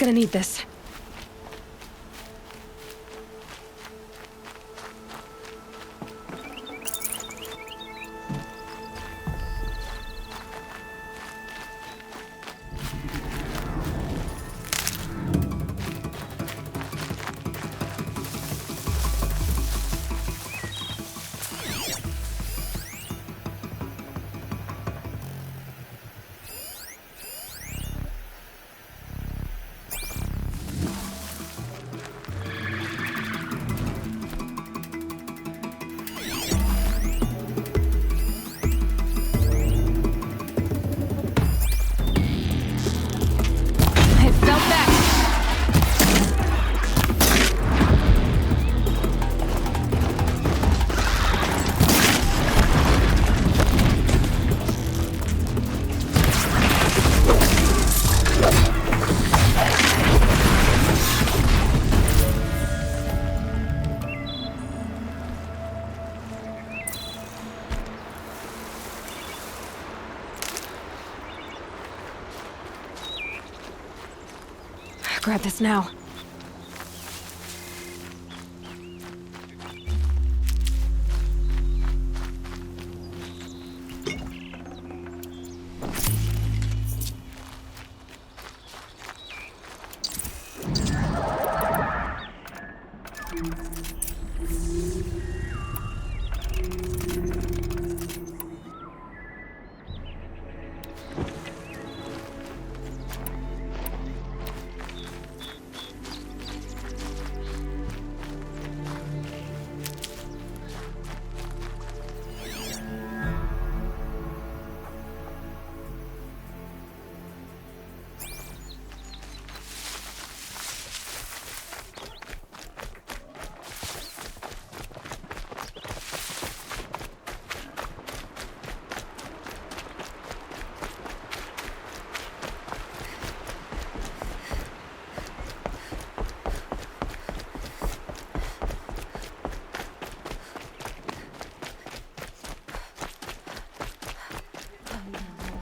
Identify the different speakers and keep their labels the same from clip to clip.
Speaker 1: gonna need this. Grab this now.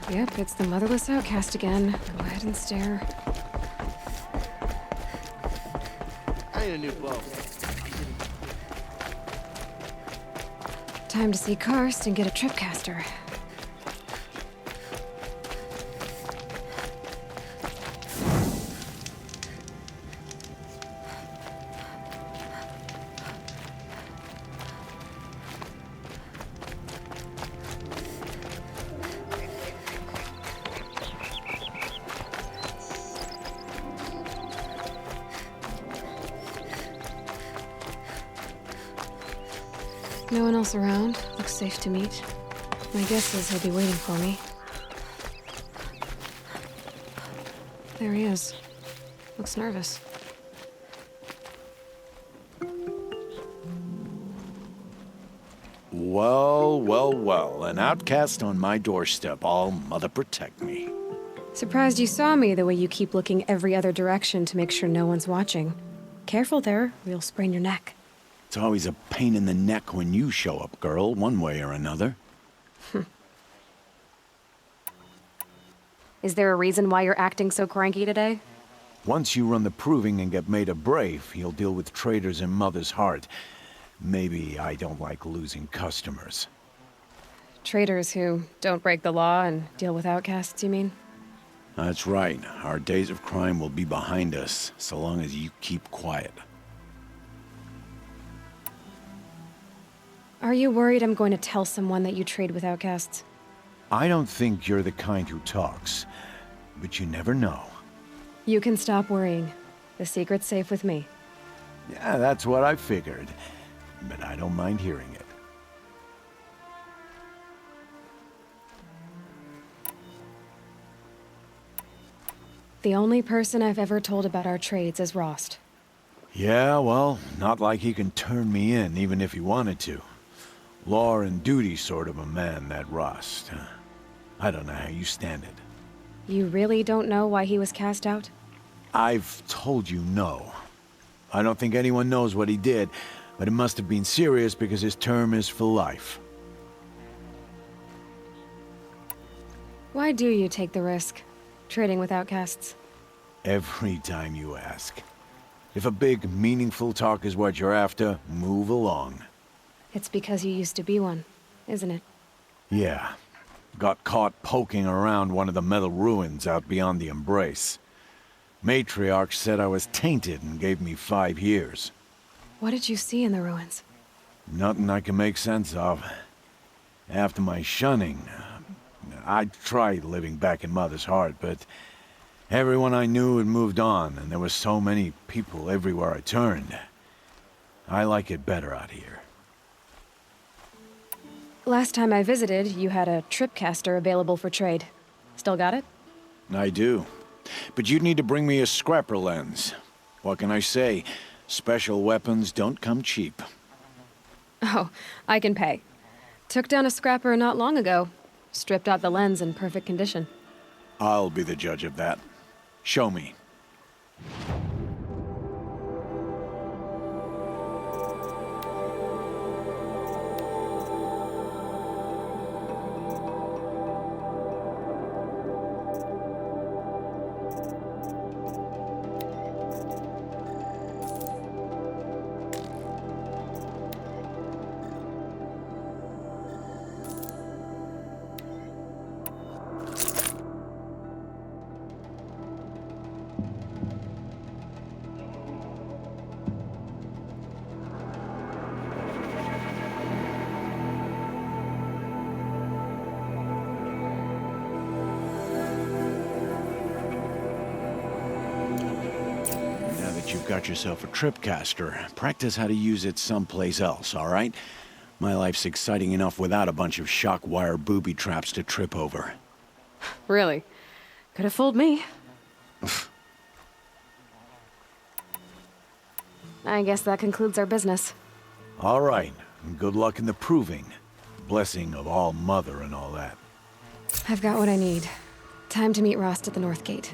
Speaker 1: Yep, it's the motherless outcast again. Go ahead and stare.
Speaker 2: I need a new bow.
Speaker 1: Time to see Karst and get a tripcaster. No one else around. Looks safe to meet. My guess is he'll be waiting for me. There he is. Looks nervous.
Speaker 3: Well, well, well. An outcast on my doorstep. All mother protect me.
Speaker 1: Surprised you saw me the way you keep looking every other direction to make sure no one's watching. Careful there, or you'll sprain your neck.
Speaker 3: It's always a pain in the neck when you show up, girl, one way or another.
Speaker 1: Is there a reason why you're acting so cranky today?
Speaker 3: Once you run the proving and get made a brave, you'll deal with traitors in Mother's heart. Maybe I don't like losing customers.
Speaker 1: Traitors who don't break the law and deal with outcasts, you mean?
Speaker 3: That's right. Our days of crime will be behind us, so long as you keep quiet.
Speaker 1: Are you worried I'm going to tell someone that you trade with outcasts?
Speaker 3: I don't think you're the kind who talks, but you never know.
Speaker 1: You can stop worrying. The secret's safe with me.
Speaker 3: Yeah, that's what I figured, but I don't mind hearing it.
Speaker 1: The only person I've ever told about our trades is Rost.
Speaker 3: Yeah, well, not like he can turn me in, even if he wanted to. Law and duty sort of a man, that Rost. I don't know how you stand it.
Speaker 1: You really don't know why he was cast out?
Speaker 3: I've told you no. I don't think anyone knows what he did, but it must have been serious because his term is for life.
Speaker 1: Why do you take the risk, trading with outcasts?
Speaker 3: Every time you ask. If a big, meaningful talk is what you're after, move along.
Speaker 1: It's because you used to be one, isn't it?
Speaker 3: Yeah. Got caught poking around one of the metal ruins out beyond the Embrace. Matriarch said I was tainted and gave me 5 years.
Speaker 1: What did you see in the ruins?
Speaker 3: Nothing I can make sense of. After my shunning, I tried living back in Mother's heart, but everyone I knew had moved on, and there were so many people everywhere I turned. I like it better out here.
Speaker 1: Last time I visited, you had a tripcaster available for trade. Still got it?
Speaker 3: I do. But you'd need to bring me a scrapper lens. What can I say? Special weapons don't come cheap.
Speaker 1: Oh, I can pay. Took down a scrapper not long ago. Stripped out the lens in perfect condition.
Speaker 3: I'll be the judge of that. Show me. You've got yourself a tripcaster. Practice how to use it someplace else, all right? My life's exciting enough without a bunch of shock wire booby traps to trip over.
Speaker 1: Really? Could have fooled me. I guess that concludes our business.
Speaker 3: All right. Good luck in the proving. Blessing of all mother and all that.
Speaker 1: I've got what I need. Time to meet Rost at the North Gate.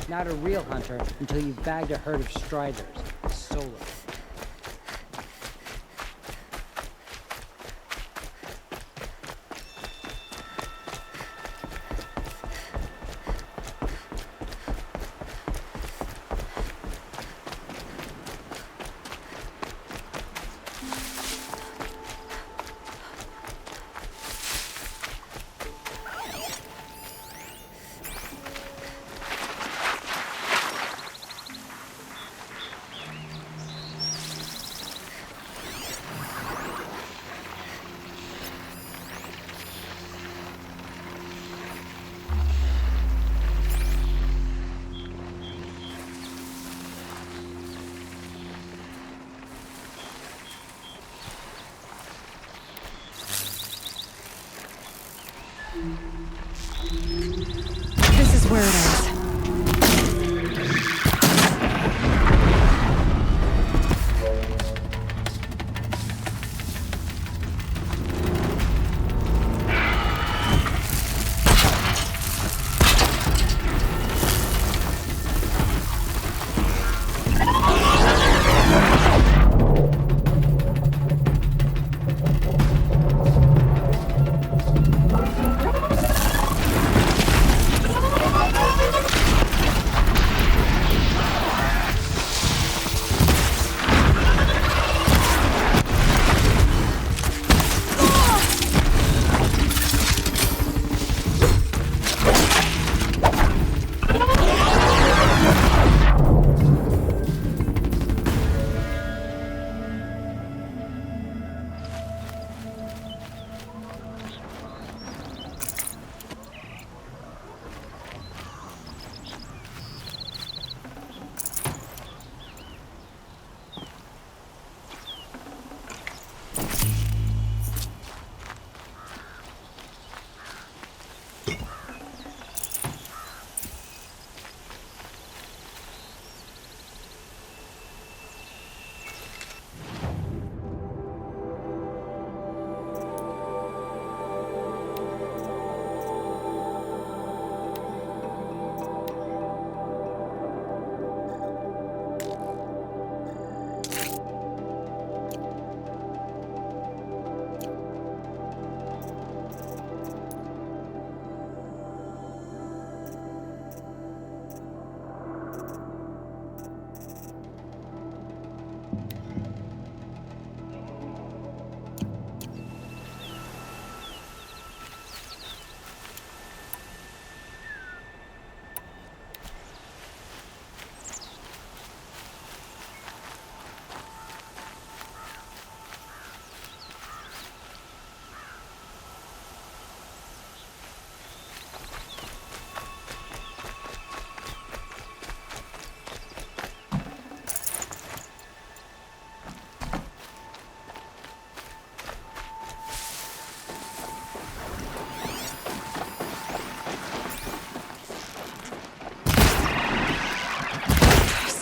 Speaker 4: Not a real hunter until you've bagged a herd of striders, solo. This is where it is.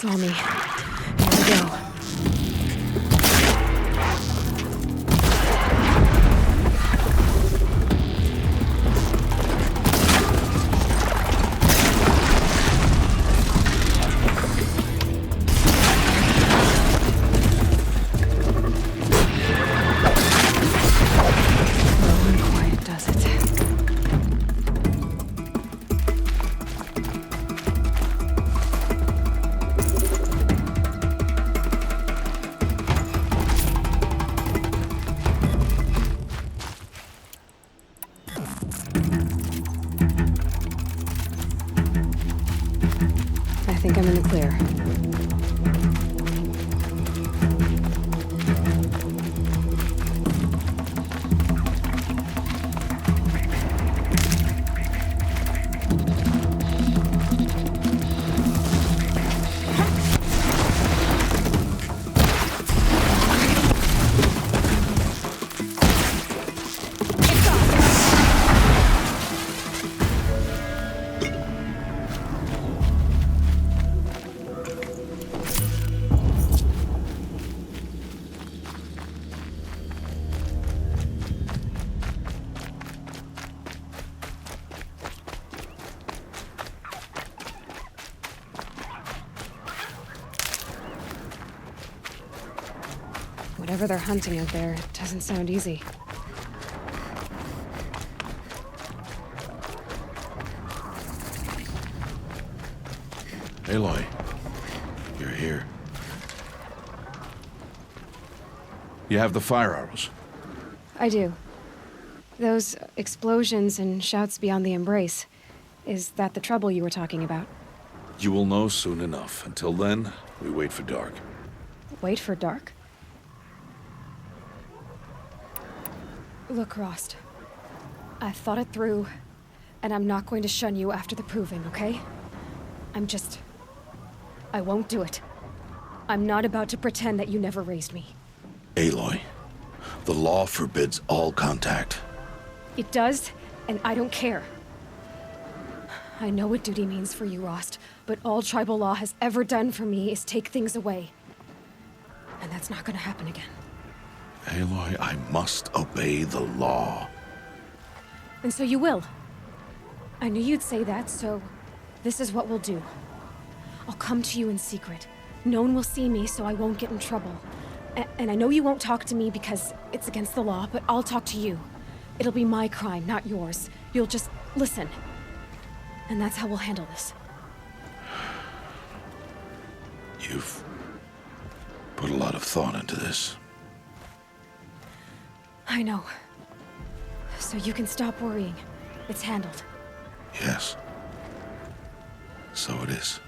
Speaker 1: saw me. Here we go. Slow and quiet does it. I think I'm in the clear. Whatever they're hunting out there, it doesn't sound easy.
Speaker 5: Aloy, you're here. You have the fire arrows.
Speaker 1: I do. Those explosions and shouts beyond the embrace. Is that the trouble you were talking about?
Speaker 5: You will know soon enough. Until then, we wait for dark.
Speaker 1: Wait for dark? Look, Rost. I've thought it through, and I'm not going to shun you after the proving, okay? I won't do it. I'm not about to pretend that you never raised me.
Speaker 5: Aloy, the law forbids all contact.
Speaker 1: It does, and I don't care. I know what duty means for you, Rost, but all tribal law has ever done for me is take things away. And that's not gonna happen again.
Speaker 5: Aloy, I must obey the law.
Speaker 1: And so you will. I knew you'd say that, so this is what we'll do. I'll come to you in secret. No one will see me, so I won't get in trouble. And I know you won't talk to me because it's against the law, but I'll talk to you. It'll be my crime, not yours. You'll just listen. And that's how we'll handle this.
Speaker 5: You've put a lot of thought into this.
Speaker 1: I know. So you can stop worrying. It's handled.
Speaker 5: Yes. So it is.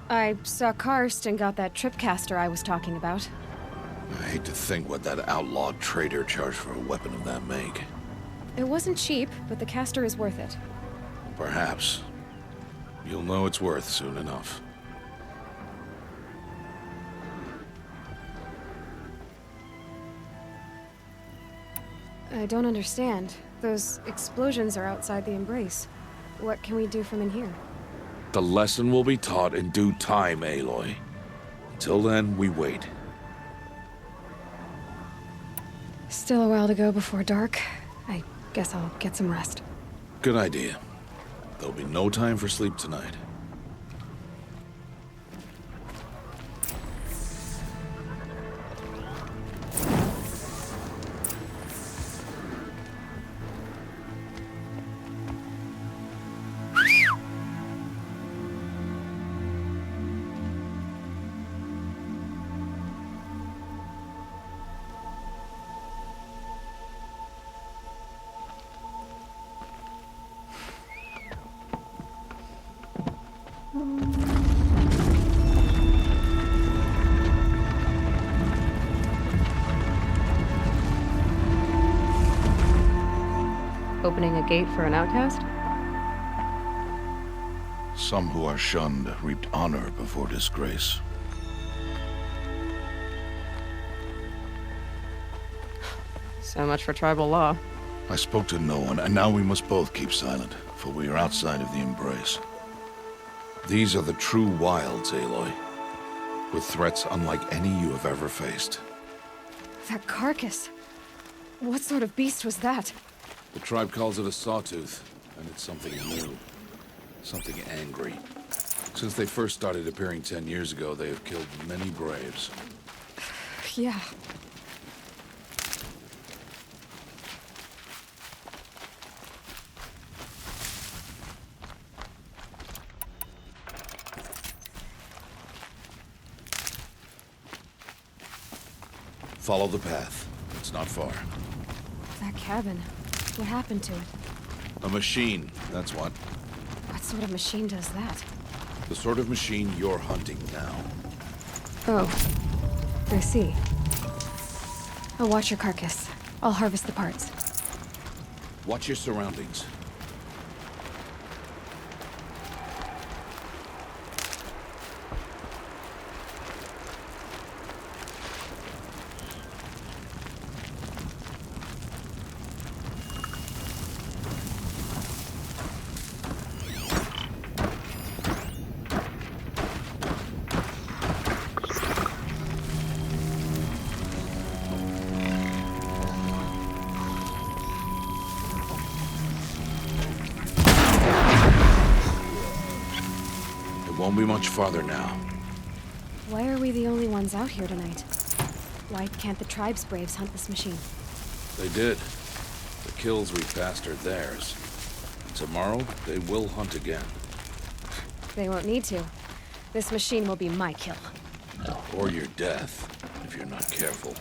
Speaker 1: I saw Karst and got that tripcaster I was talking about.
Speaker 5: I hate to think what that outlawed trader charged for a weapon of that make.
Speaker 1: It wasn't cheap, but the caster is worth it.
Speaker 5: Perhaps. You'll know it's worth soon enough.
Speaker 1: I don't understand. Those explosions are outside the embrace. What can we do from in here?
Speaker 5: The lesson will be taught in due time, Aloy. Until then, we wait.
Speaker 1: Still a while to go before dark. I guess I'll get some rest.
Speaker 5: Good idea. There'll be no time for sleep tonight.
Speaker 1: Opening a gate for an outcast?
Speaker 5: Some who are shunned reaped honor before disgrace.
Speaker 1: So much for tribal law.
Speaker 5: I spoke to no one, and now we must both keep silent. careful. We are outside of the embrace. These are the true wilds, Aloy. With threats unlike any you have ever faced.
Speaker 1: That carcass. What sort of beast was that?
Speaker 5: The tribe calls it a sawtooth, and it's something new. Something angry. Since they first started appearing 10 years ago, they have killed many braves.
Speaker 1: Yeah.
Speaker 5: Follow the path. It's not far.
Speaker 1: That cabin. What happened to it?
Speaker 5: A machine, that's what.
Speaker 1: What sort of machine does that?
Speaker 5: The sort of machine you're hunting now.
Speaker 1: Oh. I see. I'll watch your carcass. I'll harvest the parts.
Speaker 5: Watch your surroundings. Won't be much farther now.
Speaker 1: Why are we the only ones out here tonight? Why can't the tribe's braves hunt this machine?
Speaker 5: They did. The kills we passed are theirs. Tomorrow, they will hunt again.
Speaker 1: They won't need to. This machine will be my kill.
Speaker 5: Or your death, if you're not careful.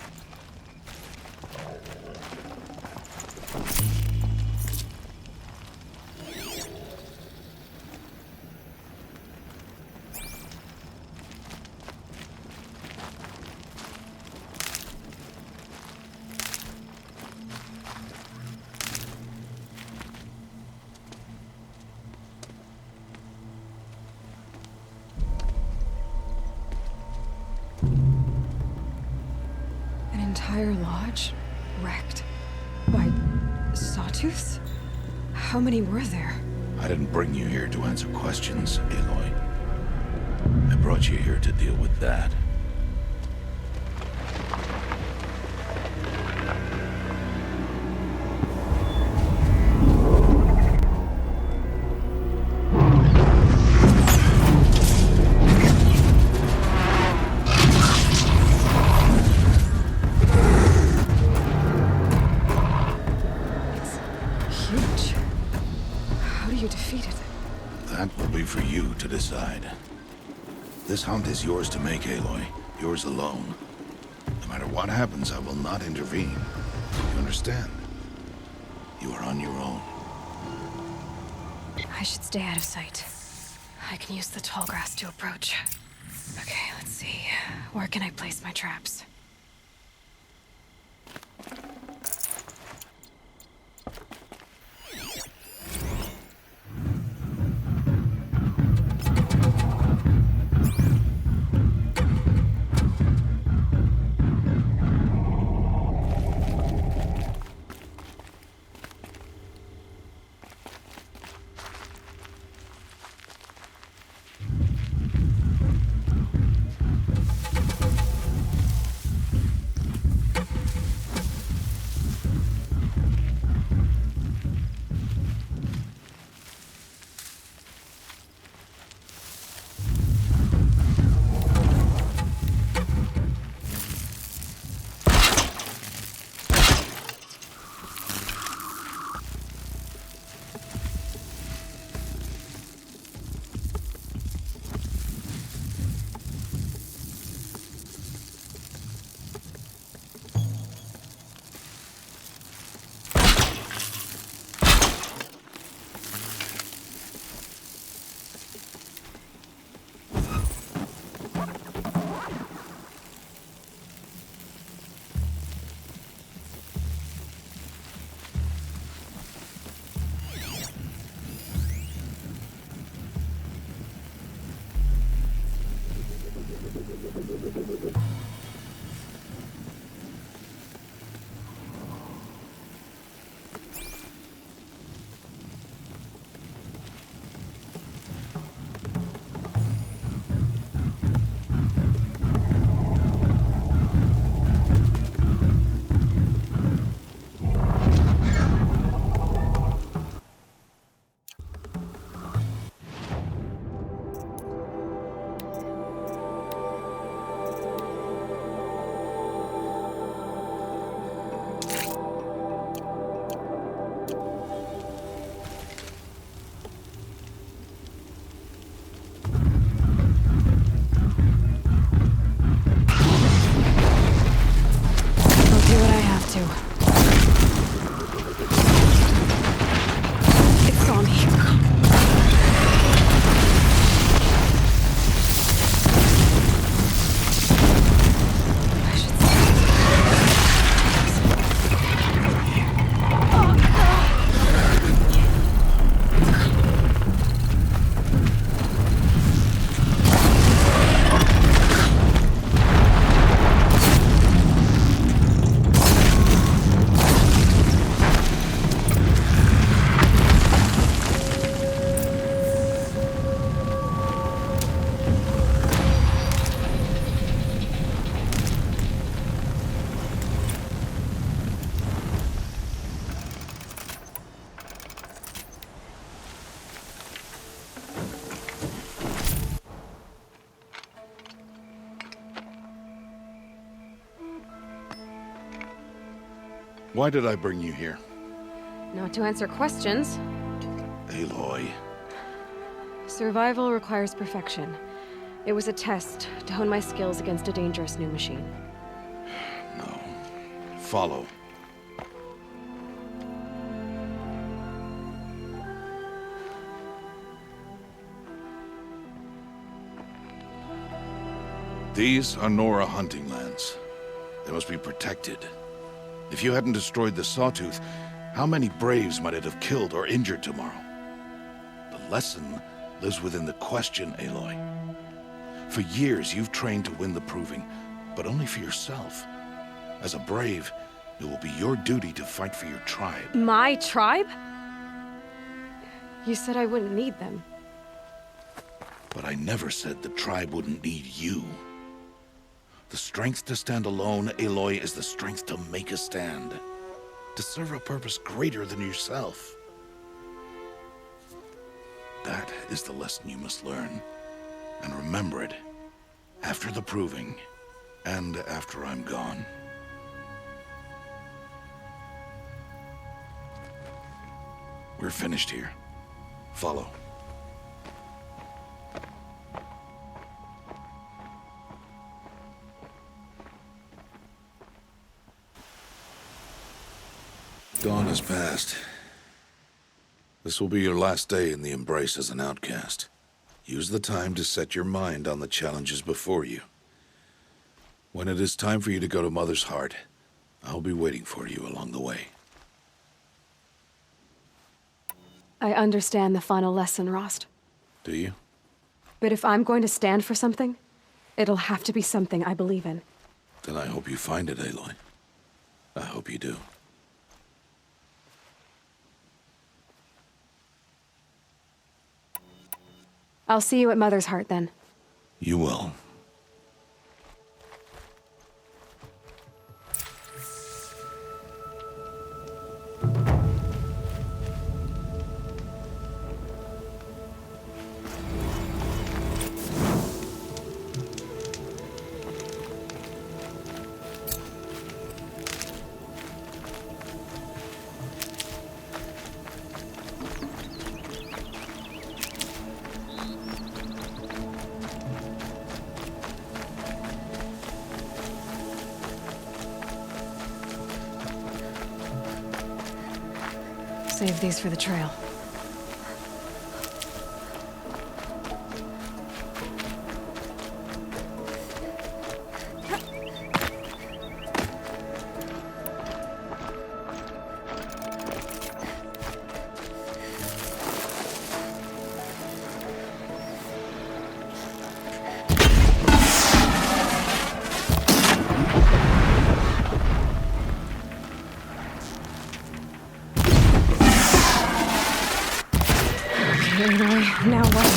Speaker 1: An entire lodge wrecked by sawtooths? How many were there?
Speaker 5: I didn't bring you here to answer questions, Aloy. I brought you here to deal with that.
Speaker 1: Huge. How do you defeat it?
Speaker 5: That will be for you to decide. This hunt is yours to make, Aloy. Yours alone. No matter what happens, I will not intervene. You understand? You are on your own.
Speaker 1: I should stay out of sight. I can use the tall grass to approach. Okay, let's see. Where can I place my traps?
Speaker 5: Why did I bring you here?
Speaker 1: Not to answer questions.
Speaker 5: Aloy.
Speaker 1: Survival requires perfection. It was a test to hone my skills against a dangerous new machine.
Speaker 5: No. Follow. These are Nora hunting lands. They must be protected. If you hadn't destroyed the Sawtooth, how many Braves might it have killed or injured tomorrow? The lesson lives within the question, Aloy. For years, you've trained to win the Proving, but only for yourself. As a Brave, it will be your duty to fight for your tribe.
Speaker 1: My tribe? You said I wouldn't need them.
Speaker 5: But I never said the tribe wouldn't need you. The strength to stand alone, Aloy, is the strength to make a stand. To serve a purpose greater than yourself. That is the lesson you must learn. And remember it. After the Proving. And after I'm gone. We're finished here. Follow. Dawn has passed. This will be your last day in the Embrace as an outcast. Use the time to set your mind on the challenges before you. When it is time for you to go to Mother's Heart, I'll be waiting for you along the way.
Speaker 1: I understand the final lesson, Rost.
Speaker 5: Do you?
Speaker 1: But if I'm going to stand for something, it'll have to be something I believe in.
Speaker 5: Then I hope you find it, Aloy. I hope you do.
Speaker 1: I'll see you at Mother's Heart, then.
Speaker 5: You will.
Speaker 1: Save these for the trail. Now what?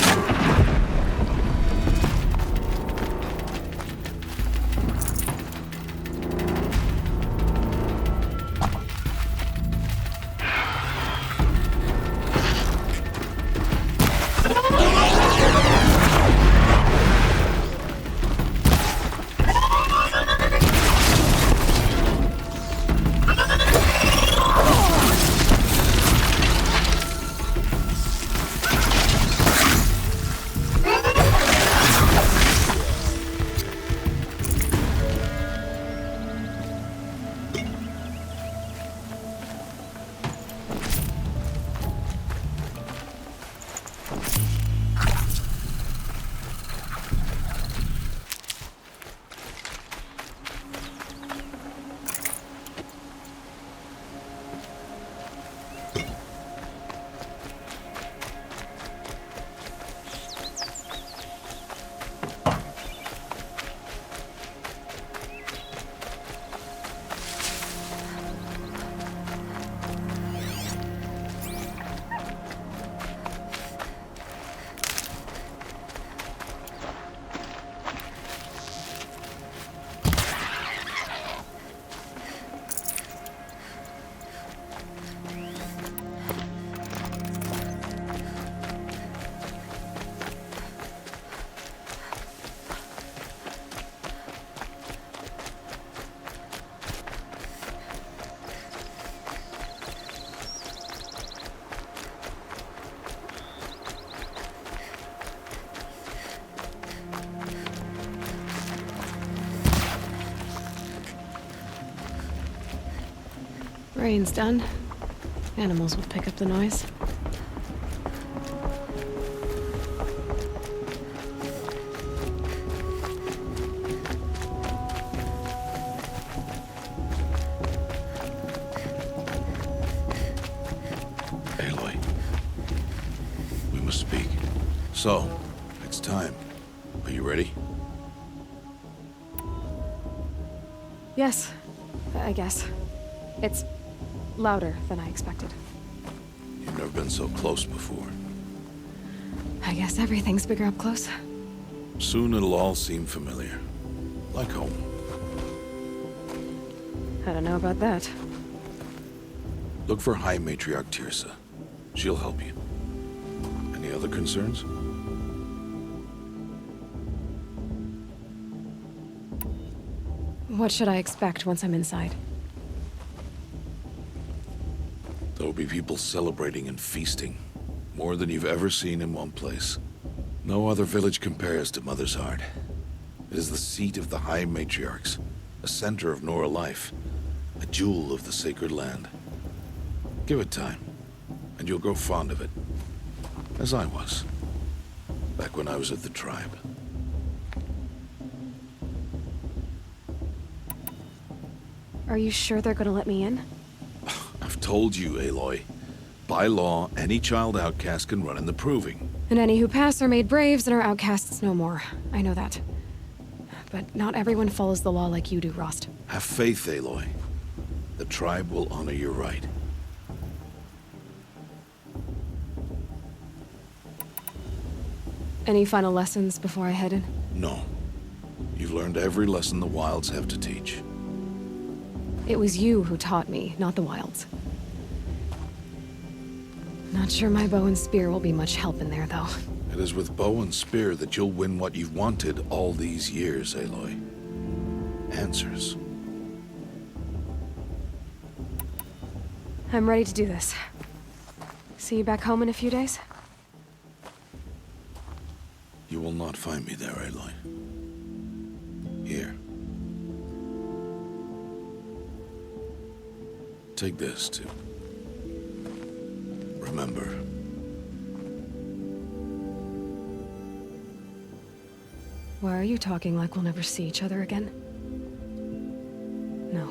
Speaker 1: train's done, animals will pick up the noise.
Speaker 5: Aloy, we must speak. So, it's time. Are you ready?
Speaker 1: Yes, I guess. It's louder than I expected.
Speaker 5: You've never been so close before.
Speaker 1: I guess everything's bigger up close.
Speaker 5: Soon it'll all seem familiar. Like home.
Speaker 1: I don't know about that.
Speaker 5: Look for High Matriarch Tirsa. She'll help you. Any other concerns?
Speaker 1: What should I expect once I'm inside?
Speaker 5: There'll be people celebrating and feasting. More than you've ever seen in one place. No other village compares to Mother's Heart. It is the seat of the High Matriarchs, a center of Nora life, a jewel of the sacred land. Give it time, and you'll grow fond of it. As I was, back when I was at the tribe.
Speaker 1: Are you sure they're gonna let me in?
Speaker 5: I've told you, Aloy. By law, any child outcast can run in the proving.
Speaker 1: And any who pass are made braves and are outcasts no more. I know that. But not everyone follows the law like you do, Rost.
Speaker 5: Have faith, Aloy. The tribe will honor your right.
Speaker 1: Any final lessons before I head in?
Speaker 5: No. You've learned every lesson the Wilds have to teach.
Speaker 1: It was you who taught me, not the Wilds. Not sure my bow and spear will be much help in there, though.
Speaker 5: It is with bow and spear that you'll win what you've wanted all these years, Aloy. Answers.
Speaker 1: I'm ready to do this. See you back home in a few days?
Speaker 5: You will not find me there, Aloy. Here. Take this, too. Remember.
Speaker 1: Why are you talking like we'll never see each other again? No.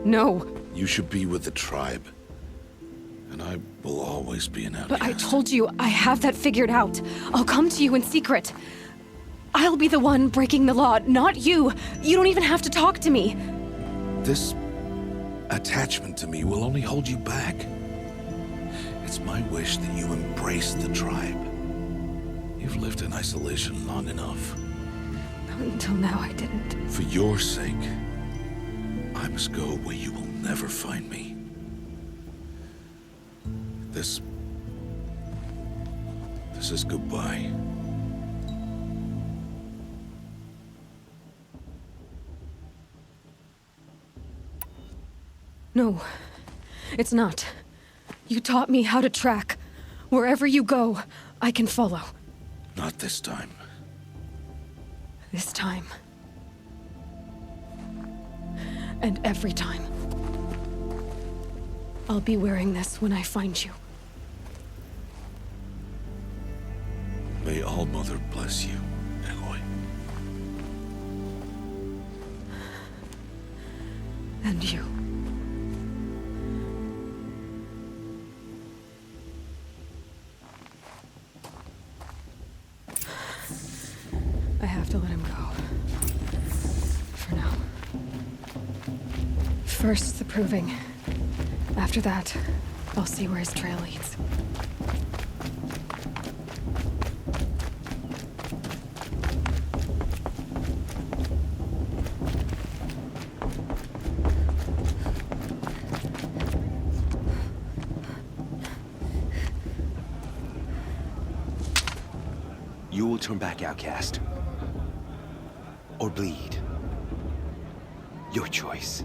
Speaker 1: No!
Speaker 5: You should be with the tribe. And I will always be an outcast.
Speaker 1: But I told you, I have that figured out. I'll come to you in secret. I'll be the one breaking the law, not you. You don't even have to talk to me.
Speaker 5: This attachment to me will only hold you back. It's my wish that you embrace the tribe. You've lived in isolation long enough.
Speaker 1: Until now, I didn't.
Speaker 5: For your sake, I must go where you will never find me. This is goodbye.
Speaker 1: No, it's not. You taught me how to track. Wherever you go, I can follow.
Speaker 5: Not this time.
Speaker 1: This time. And every time. I'll be wearing this when I find you.
Speaker 5: May All-Mother bless you, Aloy.
Speaker 1: And you. I have to let him go. For now. First, the proving. After that, I'll see where his trail leads.
Speaker 6: You will turn back, outcast. Or bleed. Your choice.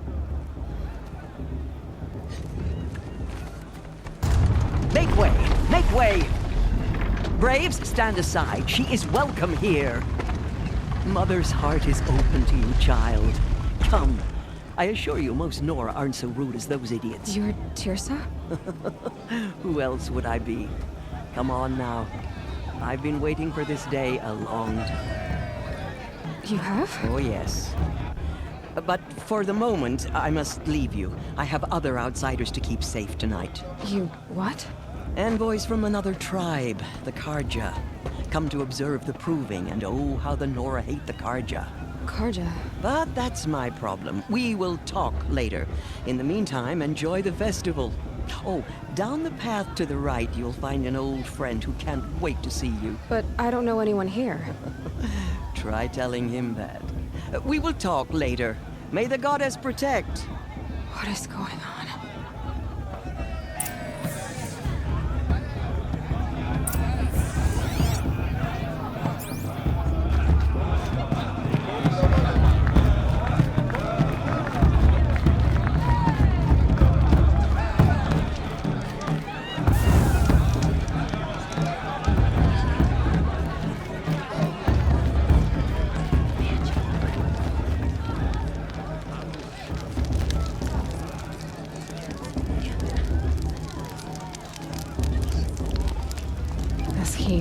Speaker 7: Make way! Make way! Braves, stand aside. She is welcome here. Mother's heart is open to you, child. Come, I assure you, most Nora aren't so rude as those idiots.
Speaker 1: You're Tirsa?
Speaker 7: Who else would I be? Come on now. I've been waiting for this day a long time.
Speaker 1: You have?
Speaker 7: Oh, yes. But for the moment, I must leave you. I have other outsiders to keep safe tonight.
Speaker 1: You what?
Speaker 7: Envoys from another tribe, the Karja. Come to observe the proving, and oh, how the Nora hate the Karja.
Speaker 1: Karja.
Speaker 7: But that's my problem. We will talk later. In the meantime, enjoy the festival. Oh, down the path to the right, you'll find an old friend who can't wait to see you.
Speaker 1: But I don't know anyone here.
Speaker 7: Try telling him that. We will talk later. May the goddess protect.
Speaker 1: What is going on?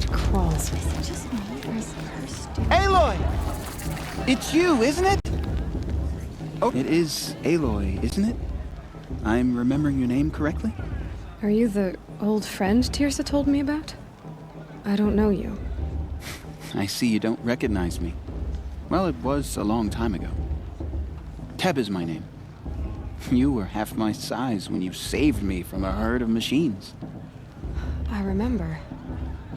Speaker 1: Crawls.
Speaker 8: Is it just me, or is her stupid?
Speaker 9: Aloy! It's you, isn't it? Oh, it is Aloy, isn't it? I'm remembering your name correctly?
Speaker 1: Are you the old friend Tirsa told me about? I don't know you.
Speaker 9: I see you don't recognize me. Well, it was a long time ago. Teb is my name. You were half my size when you saved me from a herd of machines.
Speaker 1: I remember.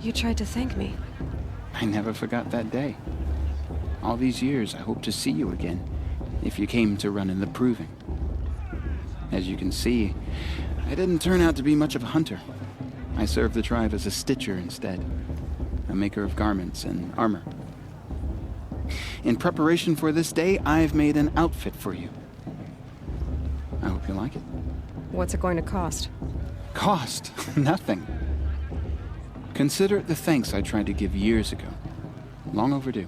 Speaker 1: You tried to thank me.
Speaker 9: I never forgot that day. All these years, I hope to see you again, if you came to run in the proving. As you can see, I didn't turn out to be much of a hunter. I served the tribe as a stitcher instead, a maker of garments and armor. In preparation for this day, I've made an outfit for you. I hope you like it.
Speaker 1: What's it going to cost?
Speaker 9: Cost? Nothing. Consider it the thanks I tried to give years ago. Long overdue.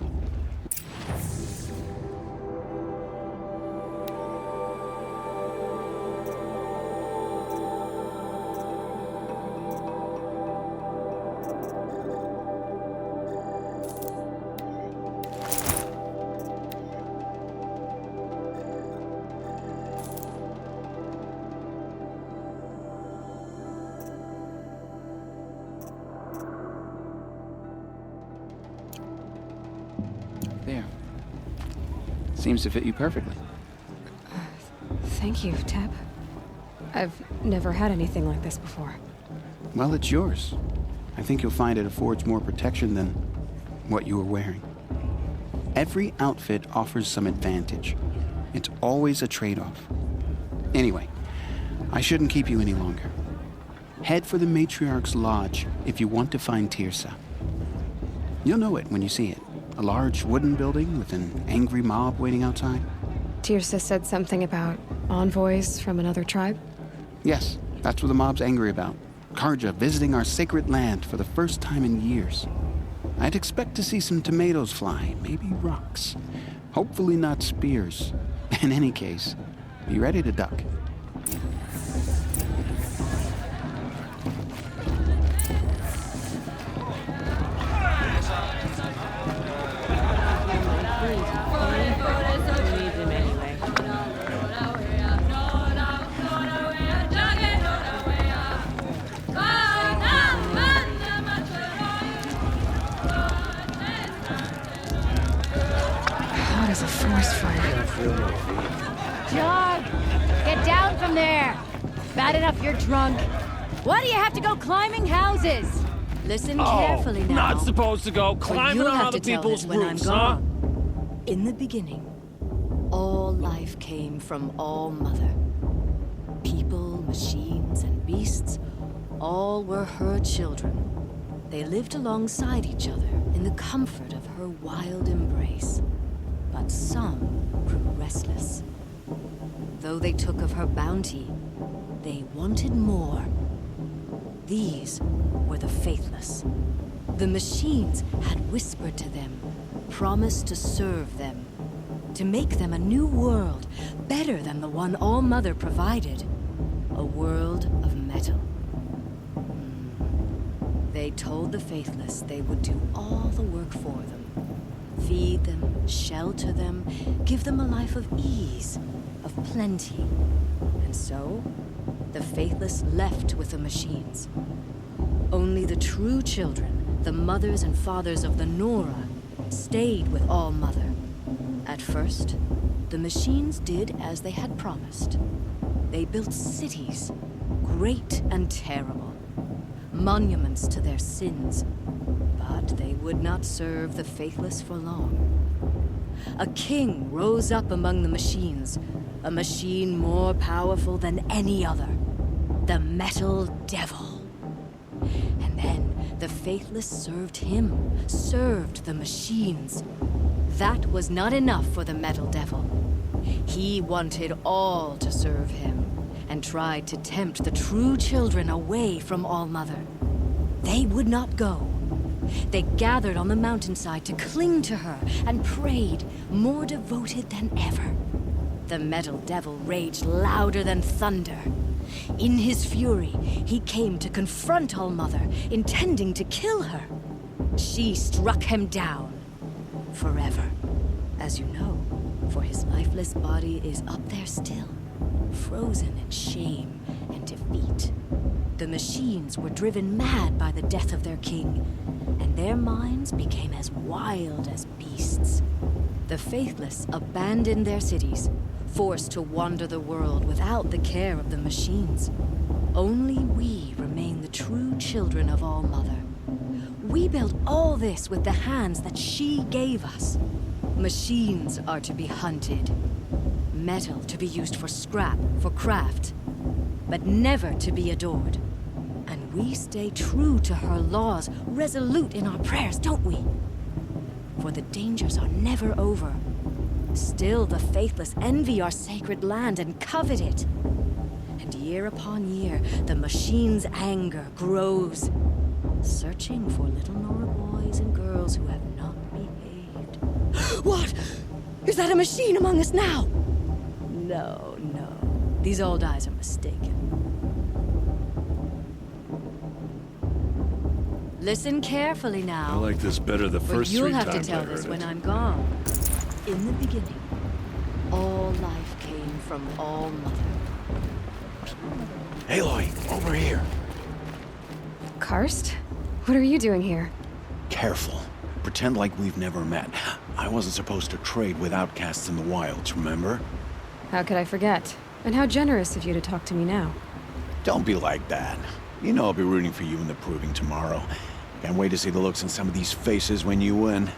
Speaker 9: There. Seems to fit you perfectly.
Speaker 1: Thank you, Teb. I've never had anything like this before.
Speaker 9: Well, it's yours. I think you'll find it affords more protection than what you were wearing. Every outfit offers some advantage. It's always a trade-off. Anyway, I shouldn't keep you any longer. Head for the Matriarch's Lodge if you want to find Tirsa. You'll know it when you see it. A large wooden building with an angry mob waiting outside.
Speaker 1: Tirsa said something about envoys from another tribe?
Speaker 9: Yes, that's what the mob's angry about. Karja visiting our sacred land for the first time in years. I'd expect to see some tomatoes fly, maybe rocks. Hopefully not spears. In any case, be ready to duck.
Speaker 1: Hot as a forest fire.
Speaker 8: John, get down from there. Bad enough you're drunk. Why do you have to go climbing houses? Listen carefully now.
Speaker 2: Not supposed to go
Speaker 8: Or
Speaker 2: climbing
Speaker 8: you'll
Speaker 2: on
Speaker 8: have
Speaker 2: other
Speaker 8: to tell
Speaker 2: people's
Speaker 8: this when I'm
Speaker 2: roofs, huh?
Speaker 8: gone. In the beginning, all life came from All Mother. People, machines, and beasts, all were her children. They lived alongside each other in the comfort of her wild embrace. But some grew restless. Though they took of her bounty, they wanted more. These were the faithless. The machines had whispered to them, promised to serve them. to make them a new world, better than the one All-Mother provided. A world of metal. They told the faithless they would do all the work for them. Feed them, shelter them, give them a life of ease, of plenty. And so, the faithless left with the machines. Only the true children, the mothers and fathers of the Nora, stayed with All-Mother. At first, the machines did as they had promised. They built cities, great and terrible, monuments to their sins, but they would not serve the faithless for long. A king rose up among the machines, a machine more powerful than any other, the Metal Devil. And then the faithless served him, served the machines. That was not enough for the Metal Devil. He wanted all to serve him, and tried to tempt the true children away from All-Mother. They would not go. They gathered on the mountainside to cling to her and prayed, more devoted than ever. The Metal Devil raged louder than thunder. In his fury, he came to confront All-Mother, intending to kill her. She struck him down. Forever, as you know, for his lifeless body is up there still, frozen in shame and defeat. The machines were driven mad by the death of their king, and their minds became as wild as beasts. The faithless abandoned their cities, forced to wander the world without the care of the machines. Only we remain the true children of All-Mother. We built all this with the hands that she gave us. Machines are to be hunted. Metal to be used for scrap, for craft. But never to be adored. And we stay true to her laws, resolute in our prayers, don't we? For the dangers are never over. Still the faithless envy our sacred land and covet it. And year upon year, the machine's anger grows, searching for little Nora boys and girls who have not behaved. What? Is that a machine among us now? No, no. These old eyes are mistaken. Listen carefully now.
Speaker 2: I like this better the first
Speaker 8: you'll
Speaker 2: three
Speaker 8: have to
Speaker 2: times
Speaker 8: tell
Speaker 2: I
Speaker 8: this
Speaker 2: heard
Speaker 8: when
Speaker 2: it.
Speaker 8: I'm gone. In the beginning, all life came from All-Mother.
Speaker 3: Aloy, over here.
Speaker 1: Karst? What are you doing here?
Speaker 3: Careful. Pretend like we've never met. I wasn't supposed to trade with outcasts in the wilds, remember?
Speaker 1: How could I forget? And how generous of you to talk to me now.
Speaker 3: Don't be like that. You know I'll be rooting for you in the proving tomorrow. Can't wait to see the looks on some of these faces when you win.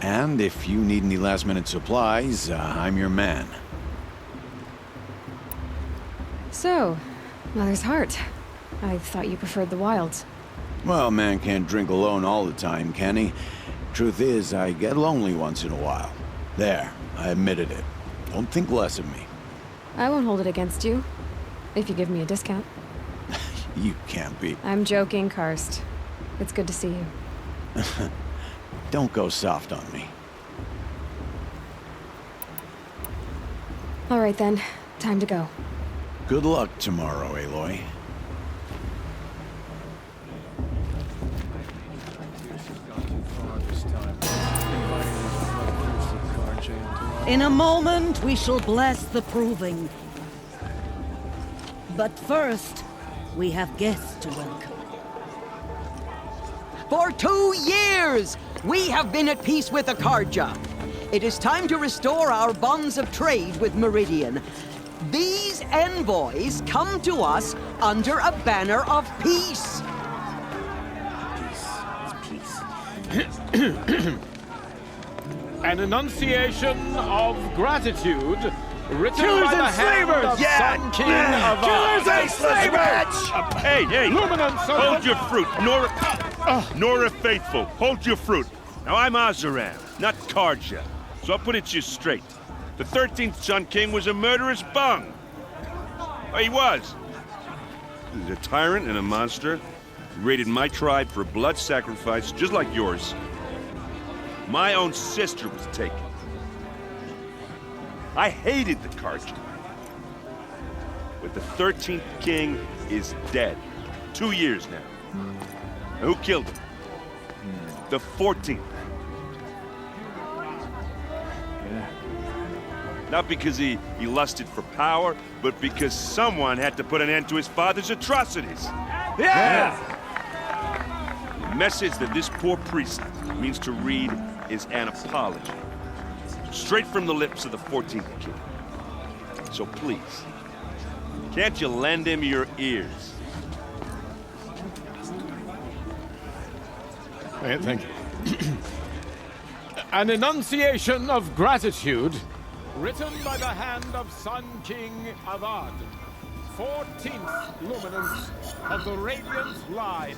Speaker 3: And if you need any last-minute supplies, I'm your man.
Speaker 1: So, Mother's Heart. I thought you preferred the wilds.
Speaker 3: Well, man can't drink alone all the time, can he? Truth is, I get lonely once in a while. There, I admitted it. Don't think less of me.
Speaker 1: I won't hold it against you, if you give me a discount.
Speaker 3: You can't be.
Speaker 1: I'm joking, Karst. It's good to see you.
Speaker 3: Don't go soft on me.
Speaker 1: All right then, time to go.
Speaker 3: Good luck tomorrow, Aloy.
Speaker 10: In a moment, we shall bless the proving. But first, we have guests to welcome.
Speaker 7: For 2 years, we have been at peace with Akarja. It is time to restore our bonds of trade with Meridian. These envoys come to us under a banner of peace.
Speaker 11: An enunciation of gratitude written
Speaker 2: Killers
Speaker 11: by the
Speaker 2: and
Speaker 11: hand
Speaker 2: slavers!
Speaker 11: of Sun King of
Speaker 2: Killers and slavers!
Speaker 12: Hey!
Speaker 11: Luminance of
Speaker 12: Hold your fruit, Nora Faithful. Hold your fruit. Now I'm Azaran, not Karja, so I'll put it to you straight. The 13th Sun King was a murderous bung. Oh, he was. He's a tyrant and a monster. He raided my tribe for a blood sacrifice, just like yours. My own sister was taken. I hated the Carja. But the 13th king is dead. 2 years now. And who killed him? The 14th. Not because he lusted for power, but because someone had to put an end to his father's atrocities.
Speaker 2: Yeah!
Speaker 12: The message that this poor priest means to read is an apology. Straight from the lips of the 14th king. So please, can't you lend him your ears?
Speaker 11: Thank you. An enunciation of gratitude written by the hand of Sun King Avad, 14th luminance of the Radiant Line.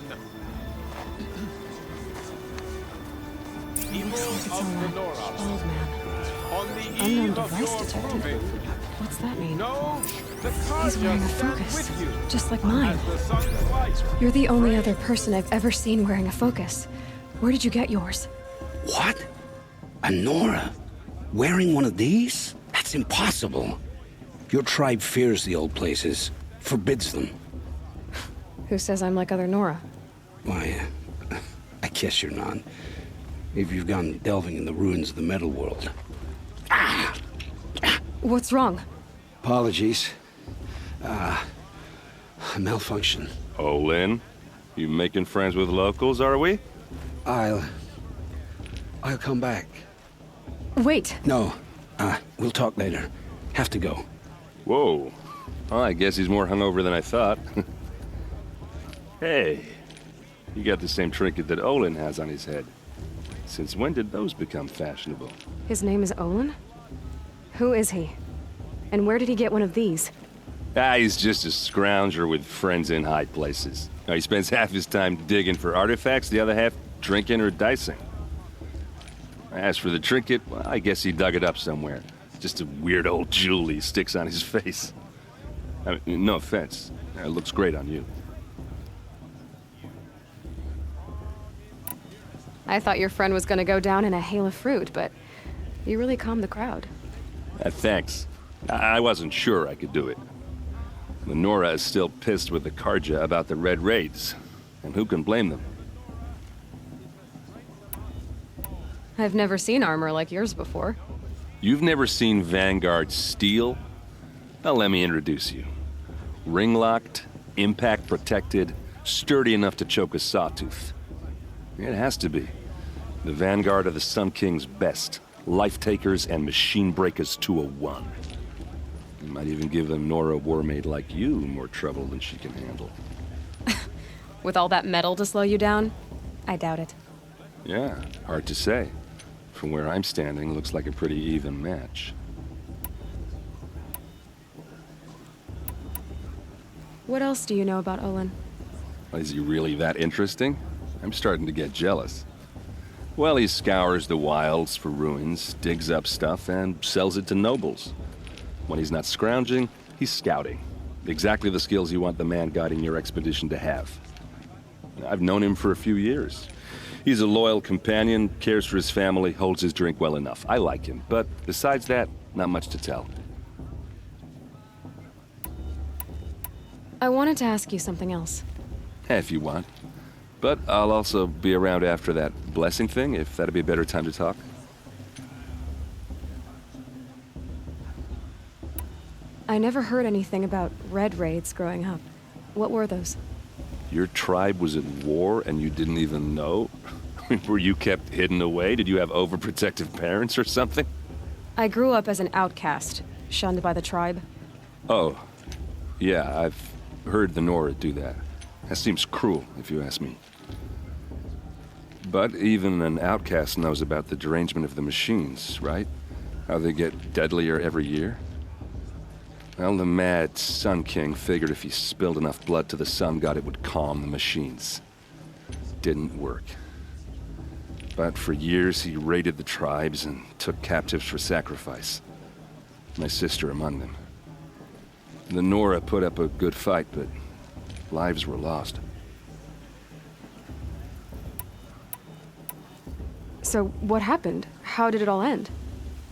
Speaker 11: People of the Nora,
Speaker 1: Old man.
Speaker 11: on the
Speaker 1: Unknown
Speaker 11: eve of
Speaker 1: device
Speaker 11: your
Speaker 1: detected.
Speaker 11: proving,
Speaker 1: What's that mean?
Speaker 11: no, the
Speaker 1: He's wearing a
Speaker 11: Carja stand
Speaker 1: focus,
Speaker 11: with you
Speaker 1: just like mine.
Speaker 11: as the sun's light.
Speaker 1: You're the only other person I've ever seen wearing a focus. Where did you get yours?
Speaker 13: What? A Nora? Wearing one of these? That's impossible. Your tribe fears the old places, forbids them.
Speaker 1: Who says I'm like other Nora?
Speaker 13: Why, I guess you're not. If you've gone delving in the ruins of the metal world.
Speaker 1: What's wrong?
Speaker 13: Apologies. A malfunction.
Speaker 12: Oh, Lynn, you making friends with locals, are we?
Speaker 13: I'll come back.
Speaker 1: Wait.
Speaker 13: No, we'll talk later. Have to go.
Speaker 12: Whoa. Well, I guess he's more hungover than I thought. Hey, you got the same trinket that Olin has on his head. Since when did those become fashionable?
Speaker 1: His name is Olin? Who is he? And where did he get one of these?
Speaker 12: He's just a scrounger with friends in high places. He spends half his time digging for artifacts, the other half drinking or dicing. As for the trinket, well, I guess he dug it up somewhere. Just a weird old jewel he sticks on his face. I mean, no offense. It looks great on you.
Speaker 1: I thought your friend was gonna go down in a hail of fruit, but you really calmed the crowd.
Speaker 12: Thanks. I wasn't sure I could do it. Lenora is still pissed with the Carja about the Red Raids, and who can blame them?
Speaker 1: I've never seen armor like yours before.
Speaker 12: You've never seen Vanguard steel? Well, let me introduce you. Ring-locked, impact-protected, sturdy enough to choke a sawtooth. It has to be. The Vanguard of the Sun King's best. Life-takers and machine-breakers to a one. You might even give a Nora warmaid like you more trouble than she can handle.
Speaker 1: With all that metal to slow you down? I doubt it.
Speaker 12: Yeah, hard to say. From where I'm standing, looks like a pretty even match.
Speaker 1: What else do you know about Olin?
Speaker 12: Is he really that interesting? I'm starting to get jealous. Well, he scours the wilds for ruins, digs up stuff, and sells it to nobles. When he's not scrounging, he's scouting. Exactly the skills you want the man guiding your expedition to have. I've known him for a few years. He's a loyal companion, cares for his family, holds his drink well enough. I like him, but besides that, not much to tell.
Speaker 1: I wanted to ask you something else.
Speaker 12: If you want. But I'll also be around after that blessing thing, if that'd be a better time to talk.
Speaker 1: I never heard anything about Red Raids growing up. What were those?
Speaker 12: Your tribe was at war and you didn't even know? Were you kept hidden away? Did you have overprotective parents or something?
Speaker 1: I grew up as an outcast, shunned by the tribe.
Speaker 12: Oh, yeah, I've heard the Nora do that. That seems cruel, if you ask me. But even an outcast knows about the derangement of the machines, right? How they get deadlier every year? Well, the mad Sun King figured if he spilled enough blood to the Sun God, it would calm the machines. Didn't work. But for years, he raided the tribes and took captives for sacrifice. My sister among them. The Nora put up a good fight, but lives were lost.
Speaker 1: So what happened? How did it all end?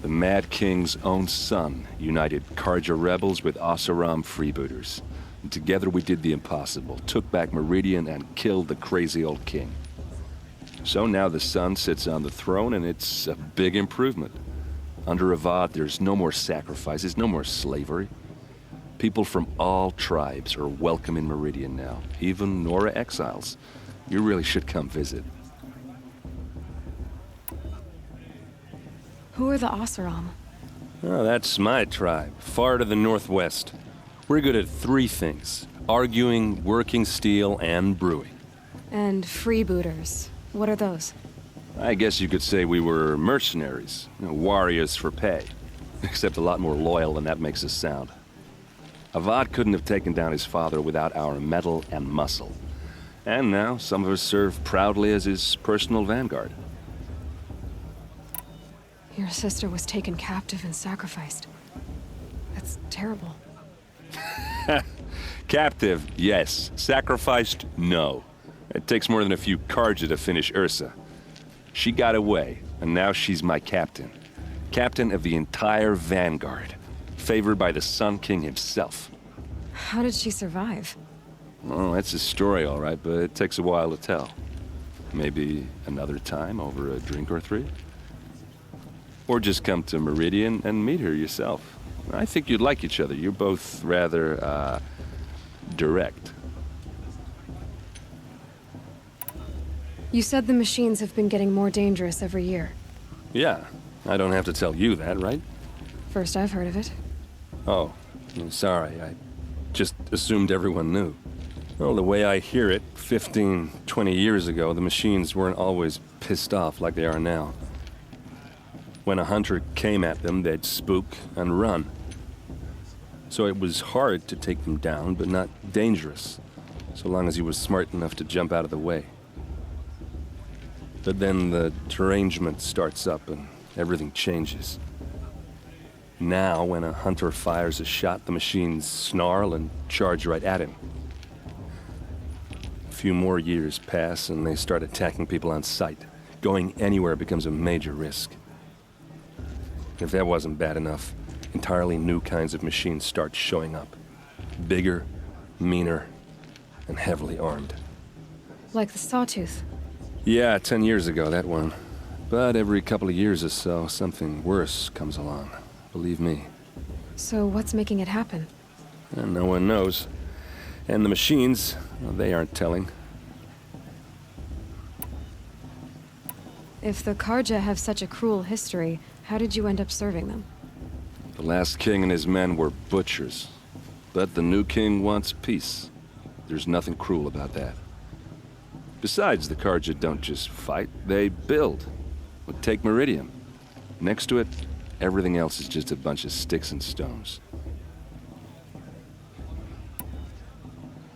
Speaker 14: The Mad King's own son united Karja rebels with Oseram freebooters. And together we did the impossible, took back Meridian and killed the crazy old king. So now the son sits on the throne and it's a big improvement. Under Avad, there's no more sacrifices, no more slavery. People from all tribes are welcome in Meridian now, even Nora exiles. You really should come visit.
Speaker 1: Who are the Oseram?
Speaker 14: Oh, that's my tribe, far to the northwest. We're good at 3 things: arguing, working steel, and brewing.
Speaker 1: And freebooters. What are those?
Speaker 14: I guess you could say we were mercenaries, warriors for pay. Except a lot more loyal than that makes us sound. Avad couldn't have taken down his father without our metal and muscle. And now some of us serve proudly as his personal vanguard.
Speaker 1: Your sister was taken captive and sacrificed. That's terrible.
Speaker 14: Captive, yes. Sacrificed, no. It takes more than a few Karja to finish Ursa. She got away, and now she's my captain. Captain of the entire vanguard. Favored by the Sun King himself.
Speaker 1: How did she survive?
Speaker 14: Oh, that's a story, all right, but it takes a while to tell. Maybe another time over a drink or 3? Or just come to Meridian and meet her yourself. I think you'd like each other. You're both rather, direct.
Speaker 1: You said the machines have been getting more dangerous every year.
Speaker 14: Yeah, I don't have to tell you that, right?
Speaker 1: First I've heard of it.
Speaker 14: Oh, I'm sorry. I just assumed everyone knew. Well, the way I hear it, 15, 20 years ago, the machines weren't always pissed off like they are now. When a hunter came at them, they'd spook and run. So it was hard to take them down, but not dangerous, so long as he was smart enough to jump out of the way. But then the derangement starts up and everything changes. Now, when a hunter fires a shot, the machines snarl and charge right at him. A few more years pass and they start attacking people on sight. Going anywhere becomes a major risk. If that wasn't bad enough, entirely new kinds of machines start showing up. Bigger, meaner, and heavily armed.
Speaker 1: Like the Sawtooth.
Speaker 14: Yeah, 10 years ago, that one. But every couple of years or so, something worse comes along. Believe me.
Speaker 1: So what's making it happen?
Speaker 14: And no one knows. And the machines, well, they aren't telling.
Speaker 1: If the Karja have such a cruel history, how did you end up serving them?
Speaker 14: The last king and his men were butchers. But the new king wants peace. There's nothing cruel about that. Besides, the Karja don't just fight, they build. Well, take Meridian. Next to it, everything else is just a bunch of sticks and stones.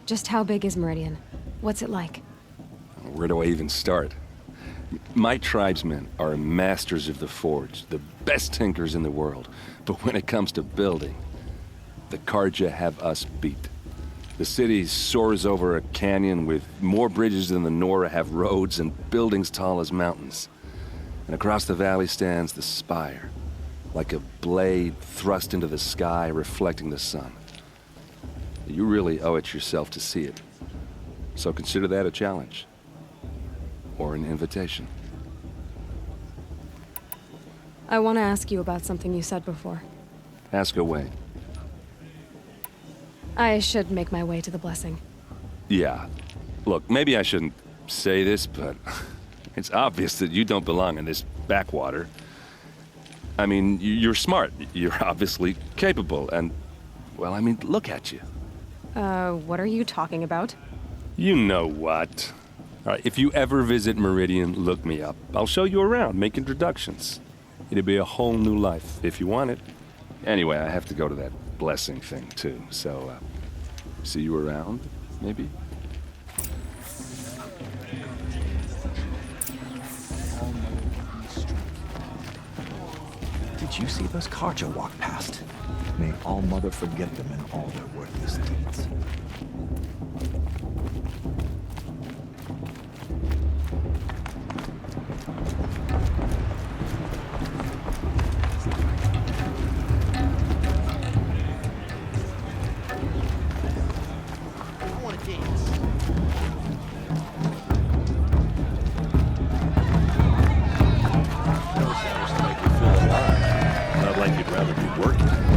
Speaker 1: Just how big is Meridian? What's it like?
Speaker 14: Where do I even start? My tribesmen are masters of the forge, the best tinkers in the world. But when it comes to building, the Karja have us beat. The city soars over a canyon with more bridges than the Nora have roads and buildings tall as mountains. And across the valley stands the spire, like a blade thrust into the sky reflecting the sun. You really owe it yourself to see it. So consider that a challenge. Or an invitation.
Speaker 1: I want to ask you about something you said before.
Speaker 14: Ask away.
Speaker 1: I should make my way to the blessing.
Speaker 14: Yeah. Look, maybe I shouldn't say this, but it's obvious that you don't belong in this backwater. I mean, you're smart. You're obviously capable, and, well, I mean, look at you.
Speaker 1: What are you talking about?
Speaker 14: You know what. All right, if you ever visit Meridian, look me up. I'll show you around, make introductions. It'll be a whole new life, if you want it. Anyway, I have to go to that blessing thing, too, so, see you around, maybe?
Speaker 15: Did you see those Karja walk past? May All Mother forget them and all their worthless deeds.
Speaker 2: like you'd rather be working.